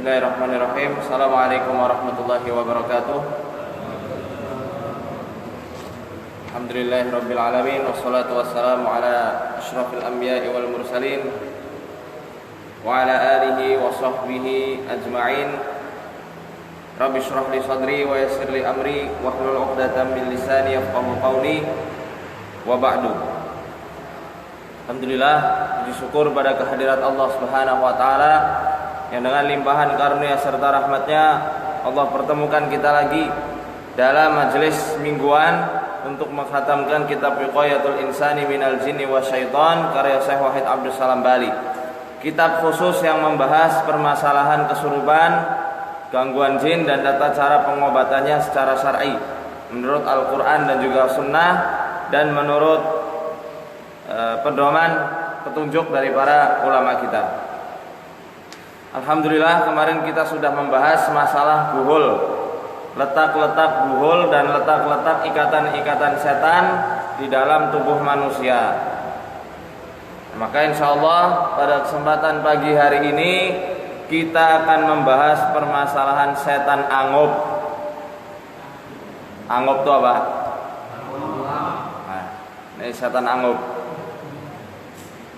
Bismillahirrahmanirrahim. Assalamualaikum warahmatullahi wabarakatuh. Alhamdulillahirabbil alamin wassalatu wassalamu ala asyrafil anbiya'i wal mursalin wa ala alihi wa sahbihi ajma'in. Rabbi shrah li sadri wa yassir li amri wahlul 'uqdatam min lisani yafqahu qawli wa ba'du. Alhamdulillah, puji syukur pada kehadirat Allah Subhanahu wa taala yang dengan limpahan karunia serta rahmatnya Allah pertemukan kita lagi dalam majelis mingguan untuk mengkhatamkan kitab Wiqayatul Insani Minal Jinni Wasyaitan karya Syekh Wahid Abdus Salam Bali. Kitab khusus yang membahas permasalahan kesurupan, gangguan jin dan tata cara pengobatannya secara syar'i menurut Al-Quran dan juga Sunnah dan menurut pedoman petunjuk dari para ulama kita. Alhamdulillah, kemarin kita sudah membahas masalah buhul, letak-letak buhul dan letak-letak ikatan-ikatan setan di dalam tubuh manusia. Maka insya Allah pada kesempatan pagi hari ini kita akan membahas permasalahan setan angop. Angop itu apa? Nah, ini setan angop.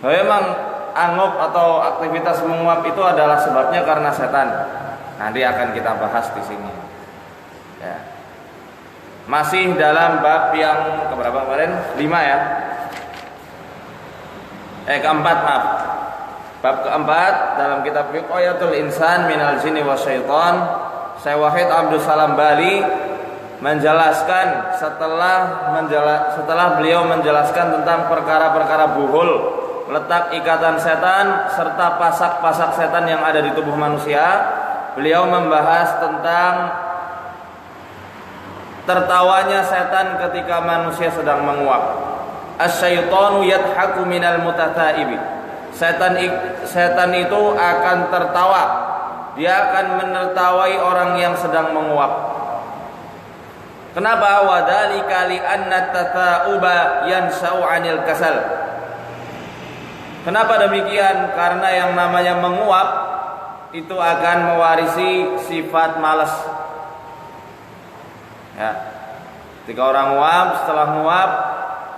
Memang angop atau aktivitas menguap itu adalah sebabnya karena setan. Nanti akan kita bahas di sini. Ya. Masih dalam bab yang keberapa kemarin? 5 ya. Keempat, maaf. Bab keempat dalam kitab Wiqayatul Insan Minal Jinni Wasyaitan, Syekh Wahid Abdus Salam Bali menjelaskan setelah beliau menjelaskan tentang perkara-perkara buhul, letak ikatan setan serta pasak-pasak setan yang ada di tubuh manusia. Beliau membahas tentang tertawanya setan ketika manusia sedang menguap. Asyaitanu yadhaku minal mutataibi. Setan itu akan tertawa. Dia akan menertawai orang yang sedang menguap. Kenapa? Wadzalika li anna tata'uba yansa'u 'anil kasal. Kenapa demikian? Karena yang namanya menguap itu akan mewarisi sifat malas. Ya. Ketika orang nguap, setelah nguap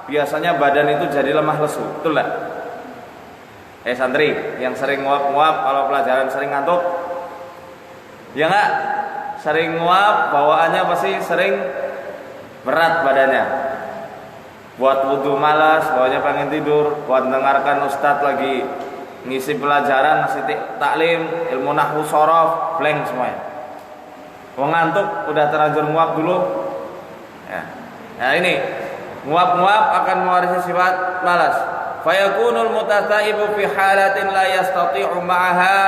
biasanya badan itu jadi lemah lesu. Betul enggak? Santri yang sering nguap-nguap kalau pelajaran sering ngantuk. Ya enggak? Sering nguap bawaannya pasti sering berat badannya. Buat wudhu malas, bawanya pengen tidur. Buat mendengarkan ustadz lagi ngisi pelajaran, ngasih taklim, ilmu nahwu shorof, blank semuanya. Mau ngantuk, udah terlanjur nguap dulu. Ya. Nah ini nguap-nguap akan mewarisi sifat malas. Fayakunul mutataibu fi halatin la yastati'u ma'aha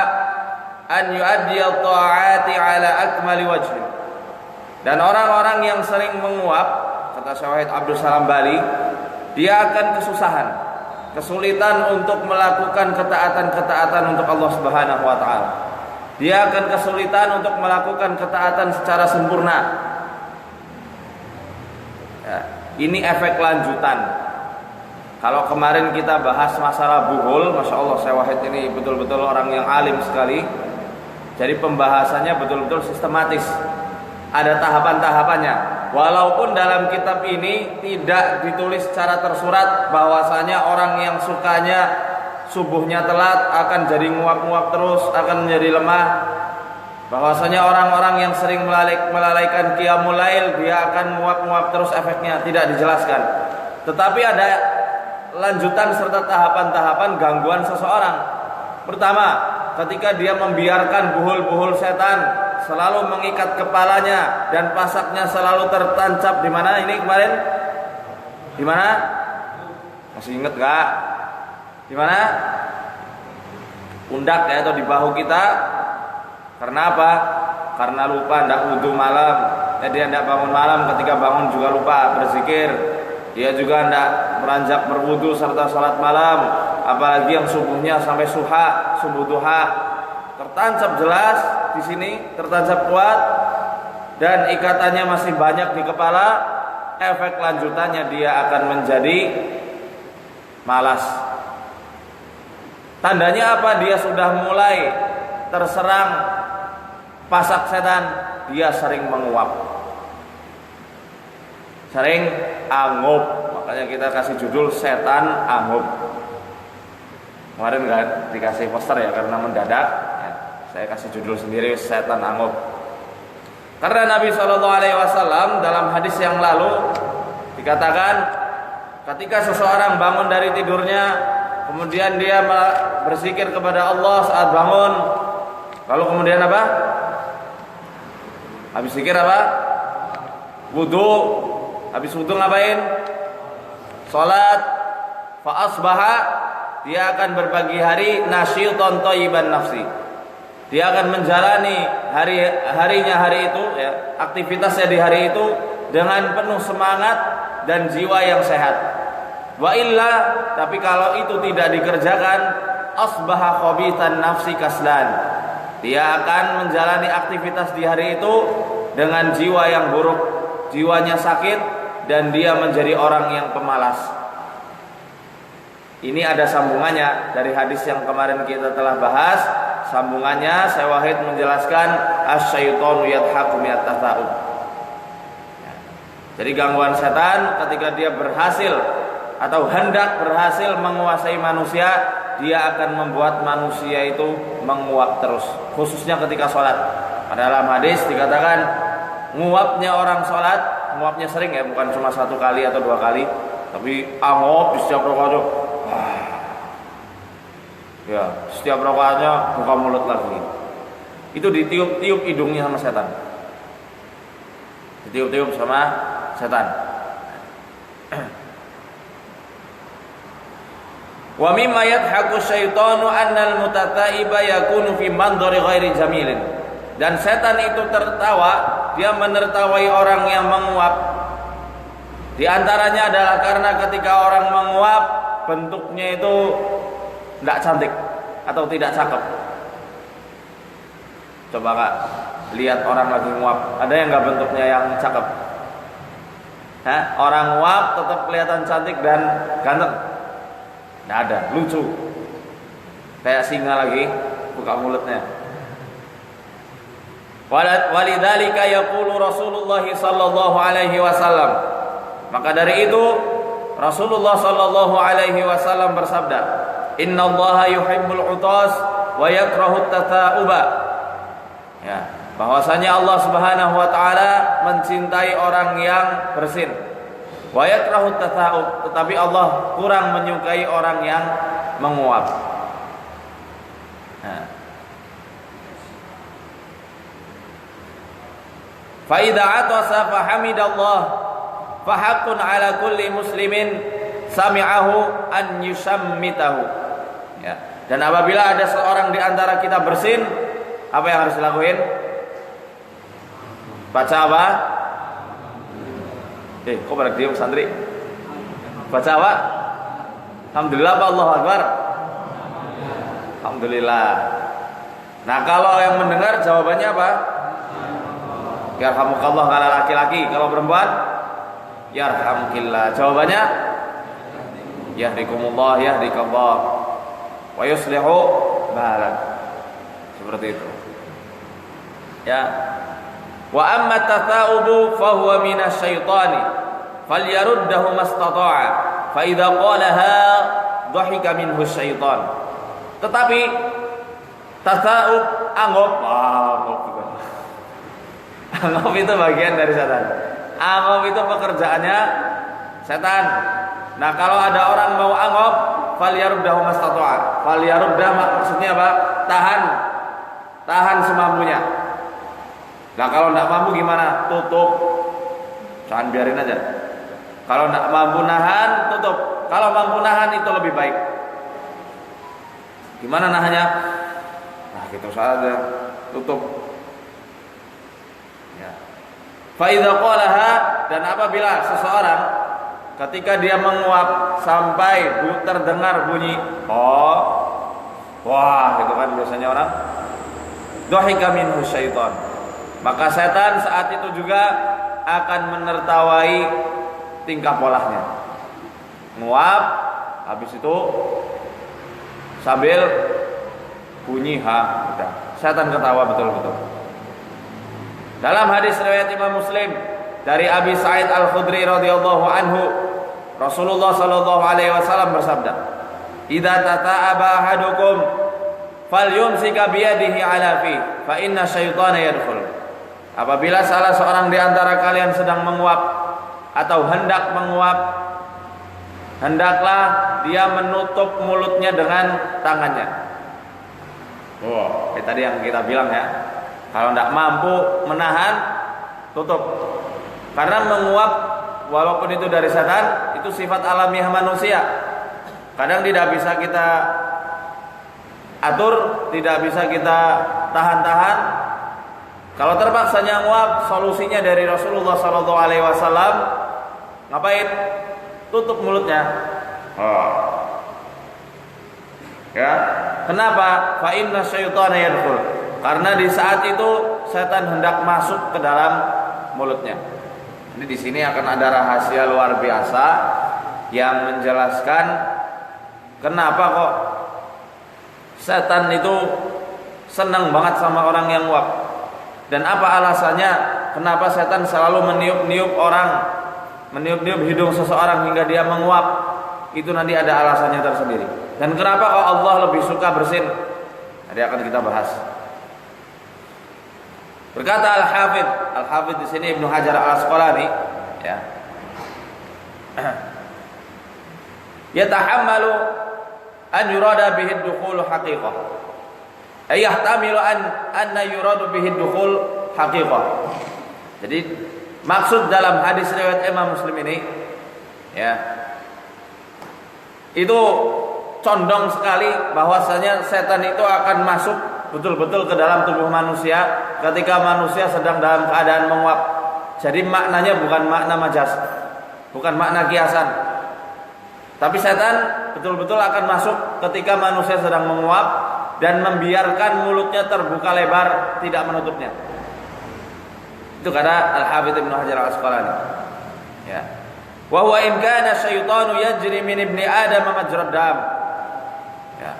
an yu'addiya ta'ati ala akmali wajhin. Dan orang-orang yang sering menguap, kata Syekh Wahid Abdus Salam Bali, dia akan kesulitan untuk melakukan ketaatan-ketaatan untuk Allah Subhanahu wa taala. Dia akan kesulitan untuk melakukan ketaatan secara sempurna. Ya, ini efek lanjutan. Kalau kemarin kita bahas masalah buhul, Masya Allah Syekh Wahid ini betul-betul orang yang alim sekali. Jadi pembahasannya betul-betul sistematis. Ada tahapan-tahapannya. Walaupun dalam kitab ini tidak ditulis secara tersurat bahwasanya orang yang sukanya subuhnya telat akan jadi nguap-nguap terus, akan menjadi lemah. Bahwasanya orang-orang yang sering melalaikan qiyamul lail dia akan nguap-nguap terus, efeknya tidak dijelaskan. Tetapi ada lanjutan serta tahapan-tahapan gangguan seseorang. Pertama, ketika dia membiarkan buhul-buhul setan selalu mengikat kepalanya dan pasaknya selalu tertancap di mana ini kemarin? Di mana? Masih ingat enggak? Di mana? Pundak ya, atau di bahu kita. Karena apa? Karena lupa hendak wudu malam. Dia hendak bangun malam, ketika bangun juga lupa berzikir. Dia juga hendak beranjak berwudu serta salat malam. Apalagi yang subuhnya sampai subuh duha. Tertancap jelas di sini, tertancap kuat dan ikatannya masih banyak di kepala. Efek lanjutannya dia akan menjadi malas. Tandanya apa? Dia sudah mulai terserang pasak setan, dia sering menguap, sering angup. Makanya kita kasih judul setan angup. Kemarin kan dikasih poster ya, karena mendadak ya, saya kasih judul sendiri, setan angup. Karena Nabi SAW dalam hadis yang lalu dikatakan, ketika seseorang bangun dari tidurnya, kemudian dia berzikir kepada Allah saat bangun, lalu kemudian apa? Habis zikir apa? Wudu. Habis wudu ngapain? Salat. Fa asbaha, dia akan berbagi hari nasyiton thayyiban nafsi. Dia akan menjalani harinya hari itu ya, aktivitasnya di hari itu dengan penuh semangat dan jiwa yang sehat. Wa illa, tapi kalau itu tidak dikerjakan, asbaha khabitan nafsi kaslan. Dia akan menjalani aktivitas di hari itu dengan jiwa yang buruk, jiwanya sakit, dan dia menjadi orang yang pemalas. Ini ada sambungannya dari hadis yang kemarin kita telah bahas. Sambungannya Syekh Wahid menjelaskan asy-syaitanu yadhaku minat tasawuf. Jadi gangguan setan ketika dia berhasil atau hendak berhasil menguasai manusia, dia akan membuat manusia itu menguap terus, khususnya ketika sholat. Pada dalam hadis dikatakan nguapnya orang sholat, nguapnya sering ya, bukan cuma 1 kali atau 2 kali, tapi angup di setiap rakaat. Ya, setiap rakaatnya buka mulut lagi. Itu ditiup-tiup hidungnya sama setan. Ditiup-tiup sama setan. Wa mimma yadhaku syaitanu annal mutataiba yakunu fi mandhari ghairi jamilin. Dan setan itu tertawa, dia menertawai orang yang menguap. Di antaranya adalah karena ketika orang menguap, bentuknya itu tidak cantik atau tidak cakep. Coba Kak, lihat orang lagi nguap, ada yang nggak bentuknya yang cakep? Hah? Orang nguap tetap kelihatan cantik dan ganteng? Nggak ada, lucu. Kayak singa lagi buka mulutnya. Walidzalika yaqulu Rasulullah sallallahu alaihi wasallam. Maka dari itu Rasulullah sallallahu alaihi wasallam bersabda, "Innallaha yuhibbul utas wa yakrahu at-tata'uba." Ya, bahwasanya Allah Subhanahu wa taala mencintai orang yang bersin. Wa yakrahu at-tata'ub, tetapi Allah kurang menyukai orang yang menguap. Nah. Fa idza atasa fa hamidallah fa haqqun ala kulli muslimin sami'ahu an yusammitahu. Ya. Dan apabila ada seorang di antara kita bersin, apa yang harus dilakuin? Baca apa? Kok pada diam santri? Baca apa? Alhamdulillah, Allahu Akbar. Alhamdulillah. Nah, kalau yang mendengar jawabannya apa? Yarhamukallah kalau laki-laki, kalau perempuan yarhamkillah. Jawabannya yahdikumullah yahdikallah wa yuslihu balak. Seperti itu. Ya. Wa amma tatha'ubu fa huwa minasyaitani falyaruddahu mastata'a fa idza qalaha dhahika minhu syaitan. Tetapi tatha'ub anggap anggap itu bagian dari setan. Anggap itu pekerjaannya setan. Nah, kalau ada orang mau anggap, falyaruddahu mastata'a. Falyaruddah maksudnya apa? Tahan semampunya. Nah, kalau tidak mampu gimana? Tutup. Jangan biarin aja. Kalau tidak mampu nahan, tutup. Kalau mampu nahan itu lebih baik. Gimana nahannya? Nah, gitu saja. Tutup. Ya. Fa idza qalaha, dan apabila seseorang ketika dia menguap sampai terdengar bunyi wah, itu kan biasanya orang dhahika minhu syaitan. Maka setan saat itu juga akan menertawai tingkah polanya. Nguap, habis itu sambil bunyi udah. Setan ketawa betul-betul. Dalam hadis riwayat Imam Muslim dari Abi Sa'id Al-Khudri radhiyallahu anhu, Rasulullah sallallahu alaihi wasallam bersabda, "Idza tata'aba ahadukum falyumsika biyadihi ala fi, fa inna syaitana yadkhul." Apabila salah seorang di antara kalian sedang menguap atau hendak menguap, hendaklah dia menutup mulutnya dengan tangannya. Wow, tadi yang kita bilang ya. Kalau tidak mampu menahan, tutup. Karena menguap, walaupun itu dari setan, itu sifat alamiah manusia. Kadang tidak bisa kita atur, tidak bisa kita tahan-tahan. Kalau terpaksanya nguap, solusinya dari Rasulullah SAW, ngapain? Tutup mulutnya. Ya, kenapa? Fa inna syaitana yadkhul. Karena di saat itu setan hendak masuk ke dalam mulutnya. Ini di sini akan ada rahasia luar biasa yang menjelaskan kenapa kok setan itu senang banget sama orang yang nguap. Dan apa alasannya? Kenapa setan selalu meniup-niup orang, meniup-niup hidung seseorang hingga dia menguap? Itu nanti ada alasannya tersendiri. Dan kenapa kok Allah lebih suka bersin? Nanti akan kita bahas. Berkata Al-Hafidz di sini Ibnu Hajar Al-Asqalani, ya. Yatahammalu an yurada bihi ad-dukhul haqiqah. Ay yahtamilu anna yuradu bihi ad-dukhul haqiqah. Jadi maksud dalam hadis riwayat Imam Muslim ini, ya, itu condong sekali bahwasanya setan itu akan masuk betul-betul ke dalam tubuh manusia ketika manusia sedang dalam keadaan menguap. Jadi maknanya bukan makna majas, bukan makna kiasan. Tapi setan betul-betul akan masuk ketika manusia sedang menguap dan membiarkan mulutnya terbuka lebar, tidak menutupnya. Itu kata Al-Hafidz Ibnu Hajar Al-Asqalani. Ya. Wa huwa in kana syaitanu yajri min ibni Adam majrad dam. Ya.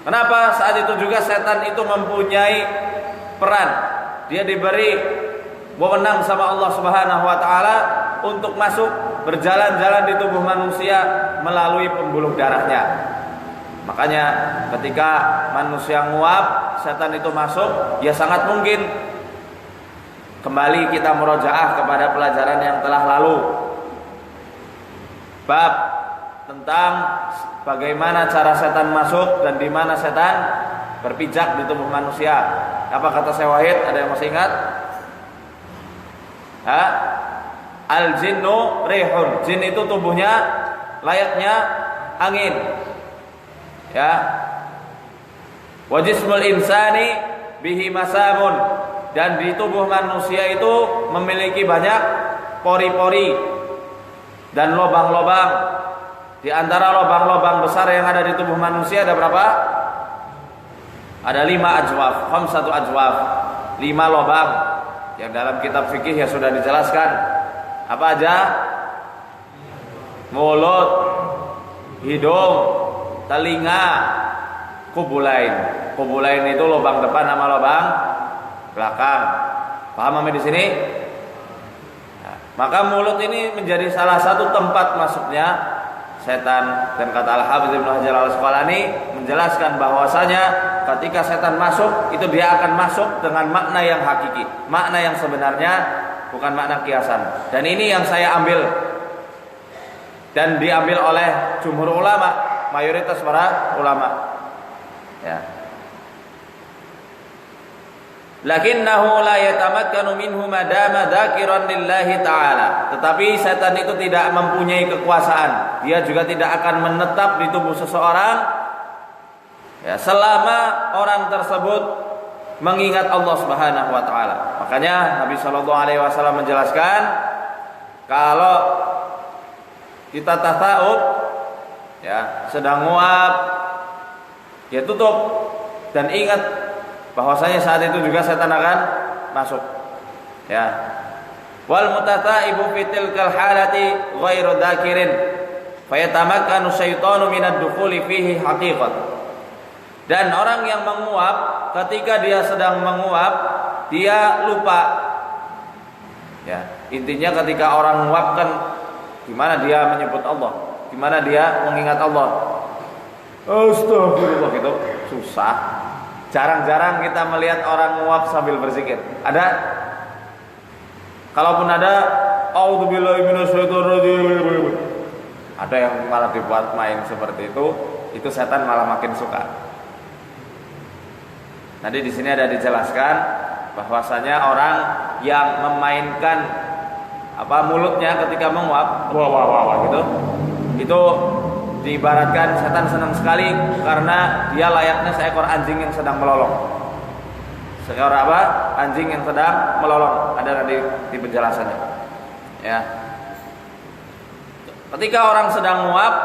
Kenapa saat itu juga setan itu mempunyai peran? Dia diberi wewenang sama Allah Subhanahu wa taala untuk masuk berjalan-jalan di tubuh manusia melalui pembuluh darahnya. Makanya ketika manusia nguap, setan itu masuk, ya sangat mungkin kembali kita murojaah kepada pelajaran yang telah lalu. Bab tentang bagaimana cara setan masuk dan di mana setan berpijak di tubuh manusia. Apa kata Syekh Wahid? Ada yang masih ingat? Al-jinnu rihun. Jin itu tubuhnya layaknya angin. Ya. Wa jismul insani bihi masamun. Dan di tubuh manusia itu memiliki banyak pori-pori dan lubang-lubang. Di antara lubang-lubang besar yang ada di tubuh manusia ada berapa? Ada 5 ajwaf, 5 ajwaf, 5 lubang. Yang dalam kitab fikih ya sudah dijelaskan. Apa aja? Mulut, hidung, telinga, kubulain. Kubulain itu lubang depan sama lubang belakang. Paham sampai di sini? Nah, maka mulut ini menjadi salah satu tempat masuknya setan. Dan kata Al-Hafidz Ibnu Hajar Al-Asqalani menjelaskan bahwasanya ketika setan masuk itu dia akan masuk dengan makna yang hakiki, makna yang sebenarnya, bukan makna kiasan. Dan ini yang saya ambil dan diambil oleh jumhur ulama, mayoritas para ulama. Ya. Lakinnahu la yatamakkanu minhu madama dzakiran lillahi ta'ala. Tetapi setan itu tidak mempunyai kekuasaan. Dia juga tidak akan menetap di tubuh seseorang ya, selama orang tersebut mengingat Allah Subhanahu wa taala. Makanya Nabi sallallahu alaihi wasallam menjelaskan kalau kita tasawuf ya, sedang nguap ya tutup dan ingat bahwasanya saat itu juga setan akan masuk. Ya. Wal mutataibu fi tilkal halati ghairu dzakirin fayatamakkanu syaitanu minad dukhuli fihi haqiqat. Dan orang yang menguap ketika dia sedang menguap, dia lupa Ya, intinya ketika orang menguapkan, gimana dia menyebut Allah, gimana dia mengingat Allah. Astagfirullah, gitu susah. Jarang-jarang kita melihat orang menguap sambil berzikir. Ada? Kalaupun ada, a'udzubillahi minasyaitonirrajim. Ada yang malah dibuat main seperti itu setan malah makin suka. Nanti di sini ada dijelaskan bahwasanya orang yang memainkan mulutnya ketika menguap, wah gitu, itu diibaratkan setan senang sekali karena dia layaknya seekor anjing yang sedang melolong. Seekor anjing yang sedang melolong. Ada nanti di penjelasannya. Ya. Ketika orang sedang menguap,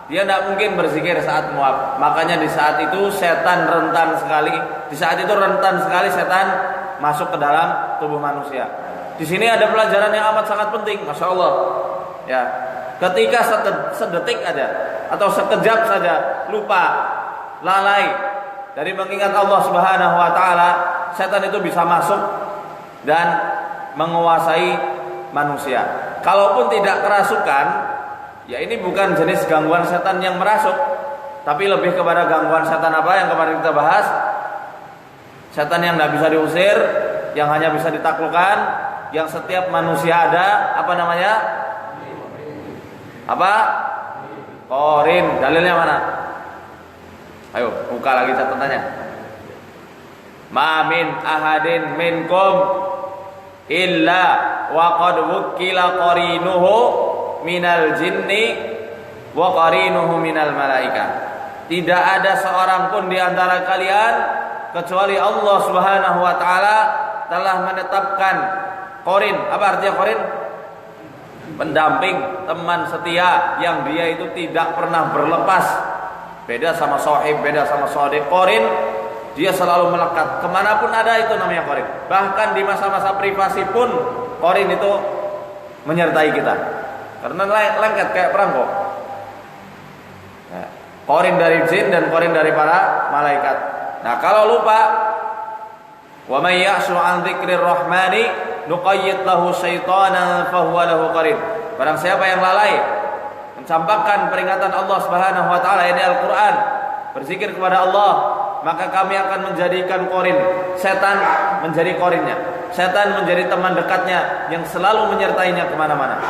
dia tidak mungkin berzikir saat menguap. Makanya di saat itu setan rentan sekali. Di saat itu rentan sekali setan masuk ke dalam tubuh manusia. Di sini ada pelajaran yang amat sangat penting, masya Allah. Ya, ketika sedetik aja atau sekejap saja lupa, lalai dari mengingat Allah Subhanahu Wa Taala, setan itu bisa masuk dan menguasai manusia. Kalaupun tidak kerasukan, ya ini bukan jenis gangguan setan yang merasuk, tapi lebih kepada gangguan setan apa yang kemarin kita bahas. Setan yang tidak bisa diusir, yang hanya bisa ditaklukkan, yang setiap manusia ada, apa namanya? Apa? Qarin. Dalilnya mana? Ayo, buka lagi catatannya. Ma min ahadin minkum illa wa qad wukila qarinuhu minal jinni wa qarinuhu minal malaika. Tidak ada seorang pun di antara kalian kecuali Allah Subhanahu wa taala telah menetapkan qarin. Apa artinya qarin? Pendamping, teman setia yang dia itu tidak pernah berlepas. Beda sama sahib, beda sama sadiq. Qarin dia selalu melekat. Kemanapun ada itu namanya qarin. Bahkan di masa-masa privasi pun qarin itu menyertai kita. Karena lengket kayak perangko. Nah, qarin dari jin dan qarin dari para malaikat. Nah, kalau lupa, wa may ya'shu 'an dzikrir rahmani nuqayyid lahu syaitanan fa huwa lahu qarin. Barang siapa yang lalai mencampakkan peringatan Allah Subhanahu wa taala, yakni Al-Qur'an, berzikir kepada Allah, maka kami akan menjadikan qarin. Setan menjadi qarinnya. Setan menjadi teman dekatnya yang selalu menyertainya kemana-mana.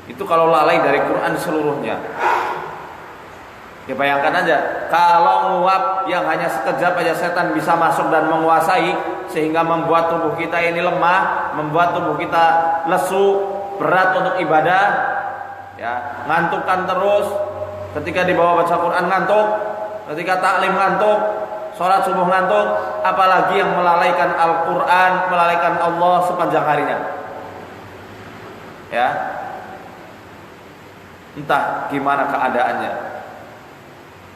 Itu kalau lalai dari Quran seluruhnya. Ya bayangkan aja, kalau nguap yang hanya sekejap aja setan bisa masuk dan menguasai, sehingga membuat tubuh kita ini lemah, membuat tubuh kita lesu, berat untuk ibadah, ya, ngantukkan terus. Ketika dibawa baca Quran ngantuk, ketika taklim ngantuk, sholat subuh ngantuk, apalagi yang melalaikan Al-Quran, melalaikan Allah sepanjang harinya. Ya, entah gimana keadaannya,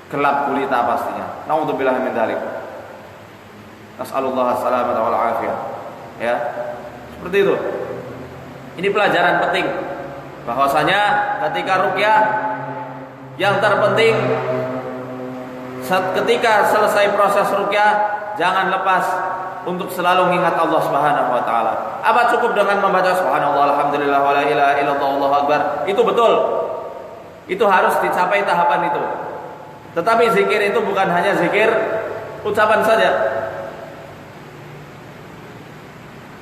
gelap gulita pastinya. Naudzubillah min dzalik. Nas'alullah as-salamata wal afiyah. Ya. Seperti itu. Ini pelajaran penting bahwasanya ketika ruqyah yang terpenting ketika selesai proses ruqyah jangan lepas untuk selalu mengingat Allah Subhanahu wa taala. Apa cukup dengan membaca subhanallah alhamdulillah wala ilaha illallah Allahu akbar? Itu betul. Itu harus dicapai tahapan itu. Tetapi zikir itu bukan hanya zikir ucapan saja.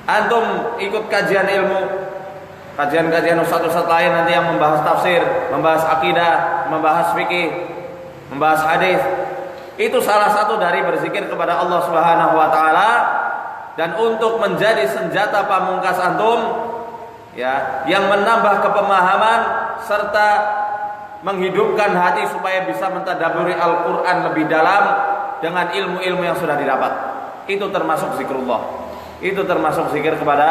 Antum ikut kajian ilmu, kajian-kajian ustaz-ustaz lain nanti yang membahas tafsir, membahas akidah, membahas fikih, membahas hadis. Itu salah satu dari berzikir kepada Allah Subhanahu wa taala, dan untuk menjadi senjata pamungkas antum, ya, yang menambah kepemahaman serta menghidupkan hati supaya bisa mentadabburi Al-Quran lebih dalam dengan ilmu-ilmu yang sudah didapat. Itu termasuk zikrullah. Itu termasuk zikir kepada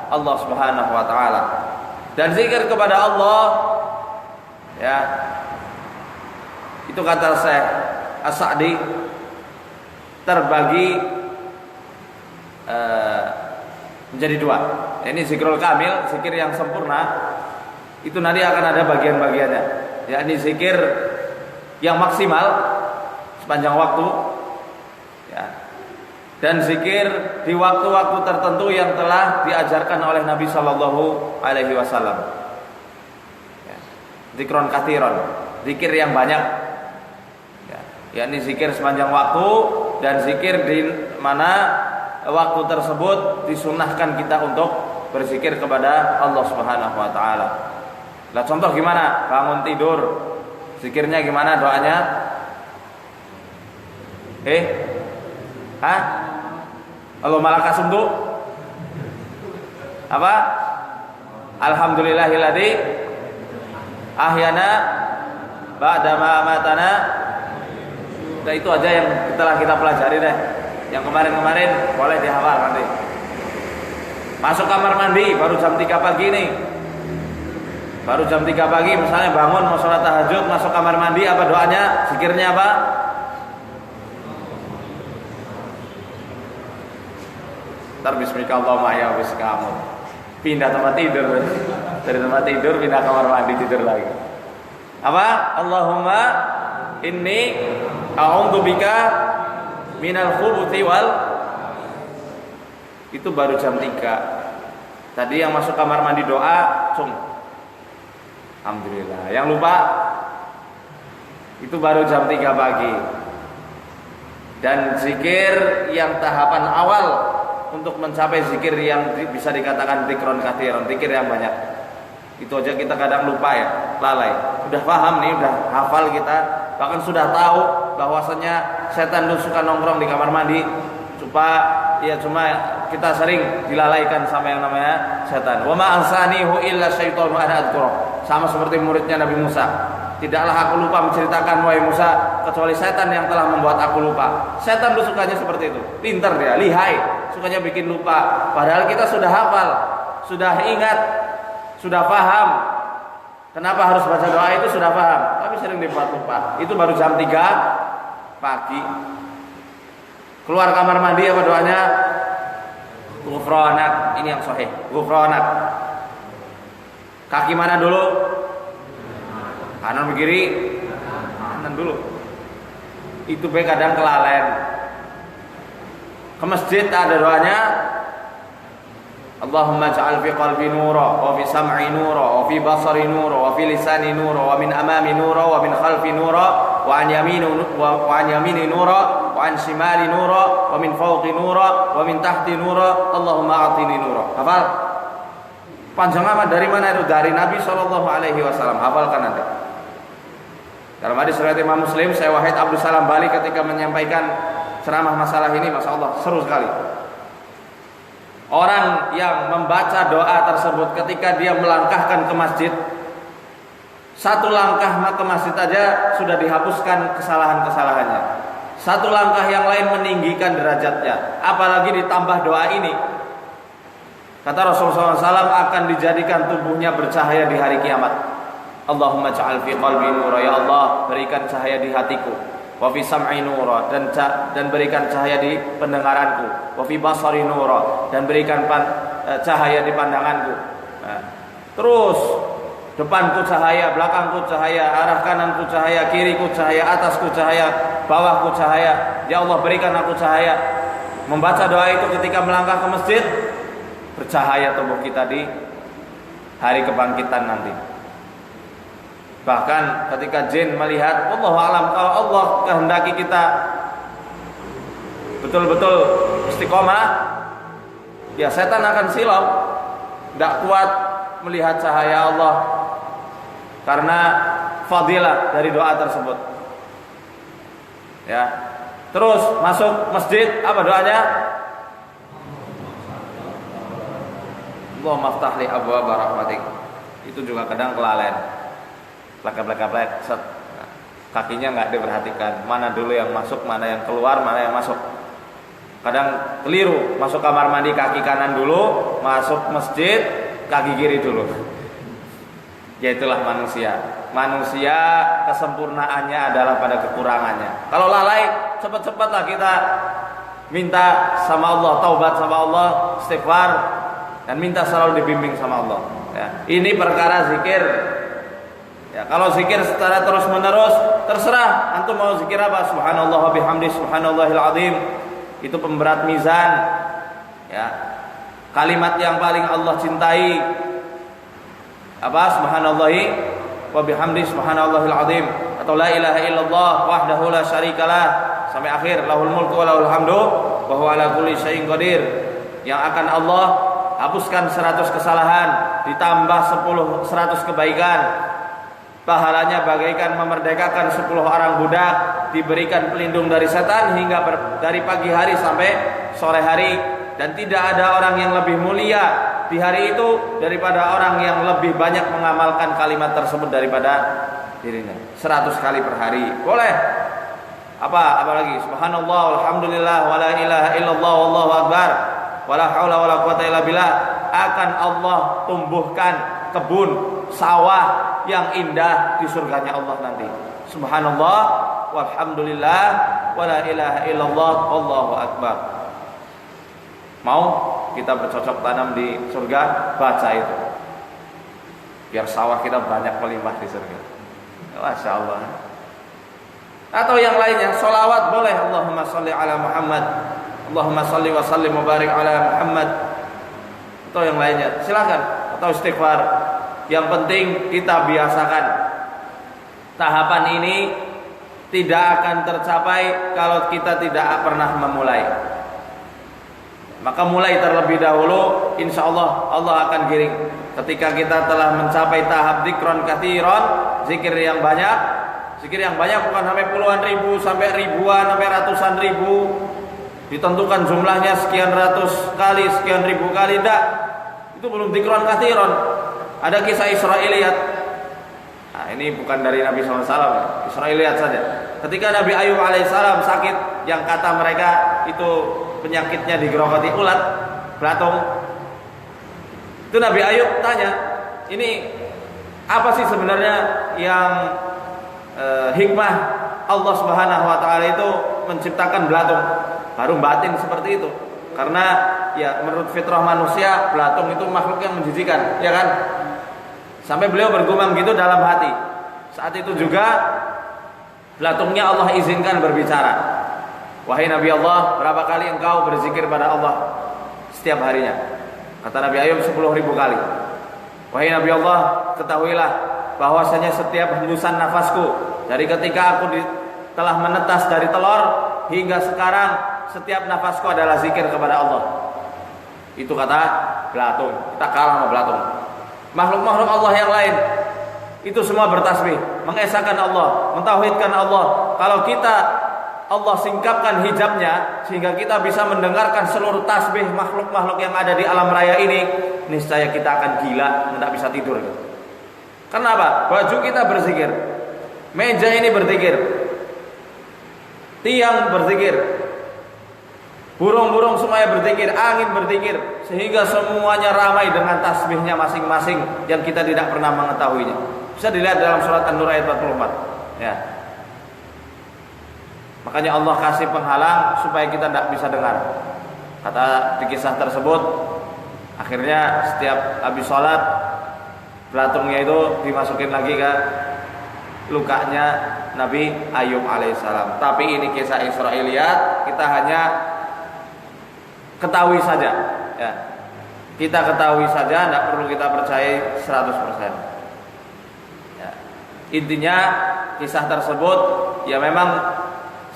Allah Subhanahu wa taala. Dan zikir kepada Allah, ya, itu kata Syekh As-Sa'di terbagi menjadi dua. Ini zikrul kamil, zikir yang sempurna. Itu nanti akan ada bagian-bagiannya. Yakni zikir yang maksimal sepanjang waktu, ya, dan zikir di waktu-waktu tertentu yang telah diajarkan oleh Nabi Shallallahu Alaihi Wasallam. Zikron kathiron, zikir yang banyak, yakni zikir sepanjang waktu dan zikir di mana waktu tersebut disunahkan kita untuk berzikir kepada Allah Subhanahu Wa Taala. Lah contoh gimana? Bangun tidur, zikirnya gimana? Doanya? Allahumma laka sumtu apa? Alhamdulillahilladzi ahyana ba'da ma amatana. Nah, itu aja yang telah kita pelajari deh. Yang kemarin-kemarin boleh dihafal nanti. Masuk kamar mandi baru jam 3 pagi nih. Baru jam 3 pagi misalnya bangun mau sholat tahajud, masuk kamar mandi, apa doanya? Zikirnya apa? Ntar bismika Allahumma ya kamu pindah tempat tidur, dari tempat tidur pindah kamar mandi tidur lagi. Apa? Allahumma inni a'udzubika minal khubuthi wal. Itu baru jam 3. Tadi yang masuk kamar mandi doa alhamdulillah. Yang lupa itu baru jam 3 pagi. Dan zikir yang tahapan awal untuk mencapai zikir yang bisa dikatakan zikron kathiron, zikir yang banyak. Itu aja kita kadang lupa ya, lalai. Udah paham nih, udah hafal kita, bahkan sudah tahu bahwasanya setan itu suka nongkrong di kamar mandi. Cuma kita sering dilalaikan sama yang namanya setan. Wa ma ansanihu illa syaitanu an adzkura. Sama seperti muridnya Nabi Musa. Tidaklah aku lupa menceritakan wahai Musa kecuali setan yang telah membuat aku lupa. Setan itu sukanya seperti itu. Pintar dia, lihai, sukanya bikin lupa. Padahal kita sudah hafal, sudah ingat, sudah paham. Kenapa harus baca doa itu sudah paham, tapi sering dibuat lupa. Itu baru jam 3 pagi. Keluar kamar mandi apa doanya? Ghufranak. Ini yang sahih. Ghufranak. Kaki mana dulu? Kanan kiri, kanan dulu. Itu kadang kelalen. Ke masjid ada doanya. Allahumma ja'al fi qalbi nura wa fi sam'i nura wa fi basari nura wa fi lisani nura wa min amami nura wa min khalfi nura wa an yamini nura wa an shimali nura wa min fawqi nura wa min tahti nura. Allahumma a'tini nura. Hafal? Panjang amat. Dari mana itu? Dari Nabi sallallahu alaihi wasallam. Hafalkan nanti. Dalam hadis riwayat Imam Muslim, Syekh Wahid Abdul Salam Bali ketika menyampaikan ceramah masalah ini, masya Allah, seru sekali. Orang yang membaca doa tersebut ketika dia melangkahkan ke masjid, satu langkah ke masjid aja sudah dihapuskan kesalahan-kesalahannya. Satu langkah yang lain meninggikan derajatnya, apalagi ditambah doa ini. Kata Rasulullah SAW akan dijadikan tubuhnya bercahaya di hari kiamat. Allahumma ja'al fi qalbi nura, ya Allah berikan cahaya di hatiku. Wa fi sam'i nura, dan berikan cahaya di pendengaranku. Wa fi basari nura, dan berikan cahaya di pandanganku. Nah, terus depanku cahaya, belakangku cahaya, arah kananku cahaya, kiriku cahaya, atasku cahaya, bawahku cahaya. Ya Allah berikan aku cahaya. Membaca doa itu ketika melangkah ke masjid, bercahaya tubuh kita di hari kebangkitan nanti. Bahkan ketika jin melihat, wallahu alam, kalau Allah kehendaki kita betul-betul istiqomah, ya setan akan silau, tidak kuat melihat cahaya Allah karena fadilah dari doa tersebut. Ya, terus masuk masjid, apa doanya? Allahumma aftah li abwaaba rahmatik. Itu juga kadang kelalen. Plek-plek, set. Kakinya nggak diperhatikan. Mana dulu yang masuk, mana yang keluar, mana yang masuk. Kadang keliru. Masuk kamar mandi kaki kanan dulu, masuk masjid kaki kiri dulu. Ya itulah manusia. Manusia kesempurnaannya adalah pada kekurangannya. Kalau lalai, cepat-cepatlah kita minta sama Allah, taubat sama Allah, istighfar, dan minta selalu dibimbing sama Allah. Ya. Ini perkara zikir. Ya, kalau zikir secara terus menerus, terserah antum mau zikir apa. Subhanallah wa bihamdi, subhanallahil azim, itu pemberat mizan. Ya. Kalimat yang paling Allah cintai apa? Subhanallahi wa bihamdi subhanallahil azim, atau la ilaha illallah wahdahu la syarikalah sampai akhir, lahul mulku wa lahul hamdu wa huwa ala kulli syai'in qadir, yang akan Allah hapuskan 100 kesalahan ditambah 100 kebaikan. Pahalanya bagaikan memerdekakan 10 orang budak, diberikan pelindung dari setan hingga dari pagi hari sampai sore hari, dan tidak ada orang yang lebih mulia di hari itu daripada orang yang lebih banyak mengamalkan kalimat tersebut daripada dirinya. 100 kali per hari. Boleh. Apalagi subhanallah walhamdulillah wala ilaha illallah wallahu akbar wala haula wala quwata illa billah, akan Allah tumbuhkan kebun sawah yang indah di surganya Allah nanti. Subhanallah walhamdulillah wala ilaha illallah wallahu akbar. Mau kita bercocok tanam di surga, baca itu, biar sawah kita banyak melimpah di surga. Masya Allah. Atau yang lainnya, sholawat boleh. Allahumma sholli ala Muhammad, Allahumma sholli wa sallim wa barik ala Muhammad. Atau yang lainnya, silakan. Atau istighfar. Yang penting kita biasakan. Tahapan ini tidak akan tercapai kalau kita tidak pernah memulai. Maka mulai terlebih dahulu, insya Allah Allah akan giring. Ketika kita telah mencapai tahap dzikron katsiron, zikir yang banyak. Zikir yang banyak bukan sampai puluhan ribu, sampai ribuan, sampai ratusan ribu, ditentukan jumlahnya sekian ratus kali, sekian ribu kali, tidak. Itu belum dzikron katsiron. Ada kisah Israiliyat. Nah, ini bukan dari Nabi SAW, Israiliyat saja. Ketika Nabi Ayub alaihissalam sakit, yang kata mereka itu penyakitnya digerogoti ulat, belatung. Itu Nabi Ayub tanya, ini apa sih sebenarnya yang hikmah Allah Subhanahu wa taala itu menciptakan belatung? Baru batin seperti itu. Karena ya menurut fitrah manusia, belatung itu makhluk yang menjijikan, ya kan? Sampai beliau bergumam gitu dalam hati. Saat itu juga belatungnya Allah izinkan berbicara. Wahai Nabi Allah, berapa kali engkau berzikir pada Allah setiap harinya? Kata Nabi Ayub 10.000 kali. Wahai Nabi Allah, ketahuilah bahwasanya setiap hembusan nafasku dari ketika aku telah menetas dari telur hingga sekarang, setiap nafasku adalah zikir kepada Allah. Itu kata belatung. Kita kalah sama belatung. Makhluk-makhluk Allah yang lain itu semua bertasbih, mengesahkan Allah, mentauhidkan Allah. Kalau kita Allah singkapkan hijabnya sehingga kita bisa mendengarkan seluruh tasbih makhluk-makhluk yang ada di alam raya ini, niscaya kita akan gila, tidak bisa tidur. Kenapa? Baju kita berzikir, meja ini berzikir, tiang berzikir, burung-burung semuanya berzikir, angin berzikir, sehingga semuanya ramai dengan tasbihnya masing-masing yang kita tidak pernah mengetahuinya. Bisa dilihat dalam surat An-Nur ayat 44. Ya. Makanya Allah kasih penghalang supaya kita tidak bisa dengar. Kata di kisah tersebut, akhirnya setiap habis sholat, belatungnya itu dimasukin lagi ke lukanya Nabi Ayub alaihissalam. Tapi ini kisah Israiliyat, kita hanya ketahui saja, ya. Kita ketahui saja, tidak perlu kita percaya 100%. Ya. Intinya kisah tersebut ya memang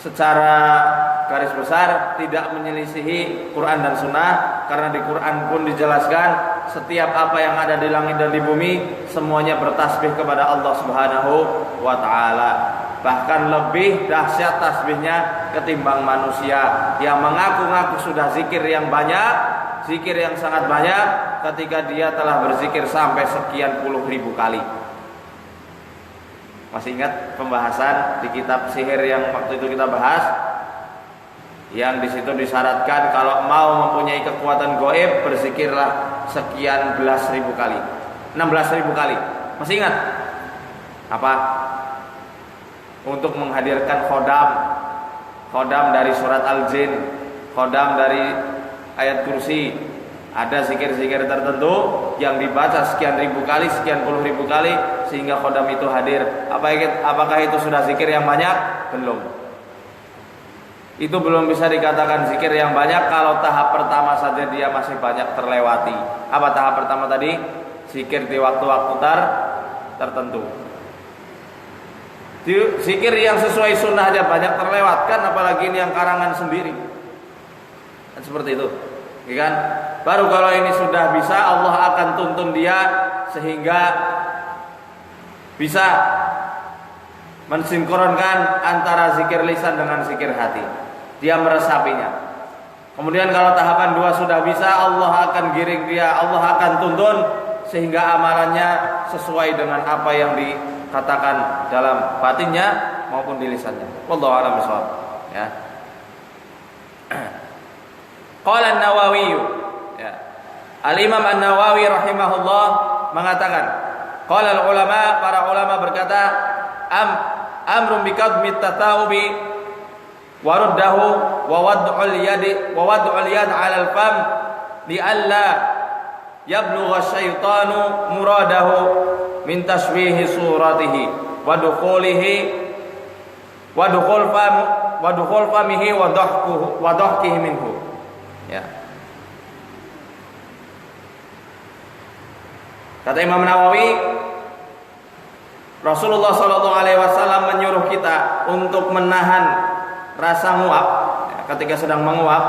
secara garis besar tidak menyelisihi Quran dan Sunnah, karena di Quran pun dijelaskan setiap apa yang ada di langit dan di bumi semuanya bertasbih kepada Allah Subhanahu wa taala. Bahkan lebih dahsyat tasbihnya ketimbang manusia yang mengaku-ngaku sudah zikir yang banyak, zikir yang sangat banyak, ketika dia telah berzikir sampai sekian puluh ribu kali. Masih ingat pembahasan di kitab sihir yang waktu itu kita bahas, yang di situ disyaratkan kalau mau mempunyai kekuatan gaib berzikirlah sekian belas ribu kali, 16.000 kali. Masih ingat apa? Untuk menghadirkan khodam dari surat Al-Jin, khodam dari ayat kursi. Ada zikir-zikir tertentu yang dibaca sekian ribu kali, sekian puluh ribu kali, sehingga khodam itu hadir. Apakah itu sudah zikir yang banyak? Belum. itu belum bisa dikatakan zikir yang banyak kalau tahap pertama saja dia masih banyak terlewati. Apa tahap pertama tadi? Zikir di waktu-waktu tertentu. Zikir yang sesuai sunnah aja banyak terlewatkan, apalagi ini yang karangan sendiri. Dan seperti itu, ya kan? Baru kalau ini sudah bisa, Allah akan tuntun dia sehingga bisa mensinkronkan antara zikir lisan dengan zikir hati. Dia meresapinya. Kemudian kalau tahapan 2 sudah bisa, Allah akan giring dia, Allah akan tuntun sehingga amalannya sesuai dengan apa yang dikatakan dalam batinnya maupun di lisannya. Wallahu a'lam bishawab. Ya. Qala An-Nawawi, ya. Al-Imam An-Nawawi rahimahullah mengatakan, qala al-ulama, para ulama berkata, amrun biqadmi tatawubi wa raddahu wa wad'ul yad 'ala al-fam li alla yablugha asyaitanu muradahu min tashbihi suratihi wa dukhul famihi wa dhahkihi minhu. Ya. Kata Imam Nawawi, Rasulullah SAW menyuruh kita untuk menahan rasa nguap, ya, ketika sedang menguap,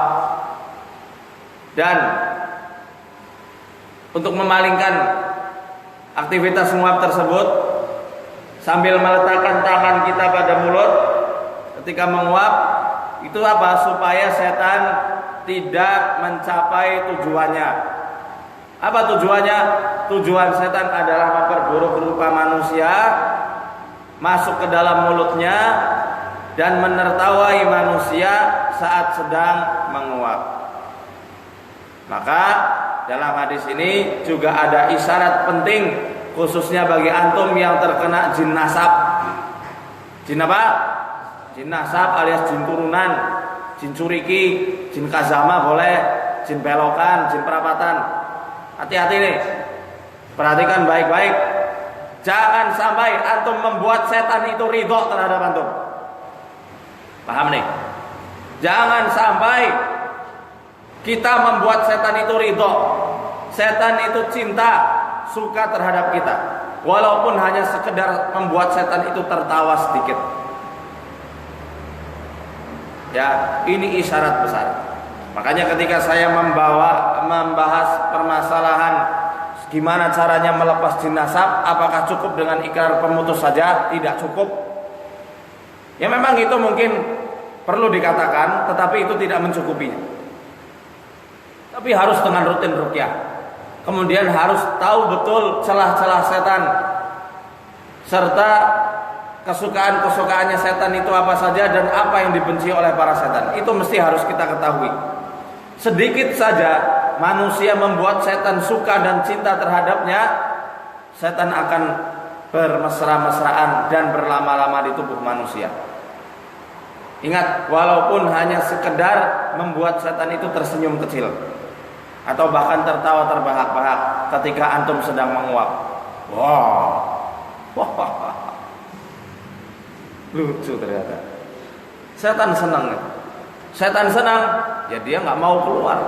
dan untuk memalingkan aktivitas nguap tersebut sambil meletakkan tangan kita pada mulut ketika menguap. Itu apa? Supaya setan tidak mencapai tujuannya. Apa tujuannya? Tujuan setan adalah memperburuk rupa manusia, masuk ke dalam mulutnya dan menertawai manusia saat sedang menguap. Maka dalam hadis ini juga ada isyarat penting khususnya bagi antum yang terkena jin nasab. Jin apa? Jin nasab alias jin turunan, jin curiki, jin kazama boleh, jin belokan, jin perapatan. Hati-hati nih. Perhatikan baik-baik. Jangan sampai antum membuat setan itu ridho terhadap antum. Paham nih? Jangan sampai kita membuat setan itu ridho. Setan itu cinta, suka terhadap kita. Walaupun hanya sekedar membuat setan itu tertawa sedikit. Ya, ini isyarat besar. Makanya ketika saya membahas permasalahan gimana caranya melepas jin nasab, apakah cukup dengan ikrar pemutus saja? Tidak cukup. Ya memang itu mungkin perlu dikatakan, tetapi itu tidak mencukupi. Tapi harus dengan rutin ruqyah. Kemudian harus tahu betul celah-celah setan, serta kesukaan-kesukaannya setan itu apa saja dan apa yang dibenci oleh para setan. Itu mesti harus kita ketahui. Sedikit saja manusia membuat setan suka dan cinta terhadapnya, setan akan bermesra-mesraan dan berlama-lama di tubuh manusia. Ingat, walaupun hanya sekedar membuat setan itu tersenyum kecil atau bahkan tertawa terbahak-bahak ketika antum sedang menguap. Wah. Lucu ternyata. Setan senang. Setan senang, ya dia nggak mau keluar.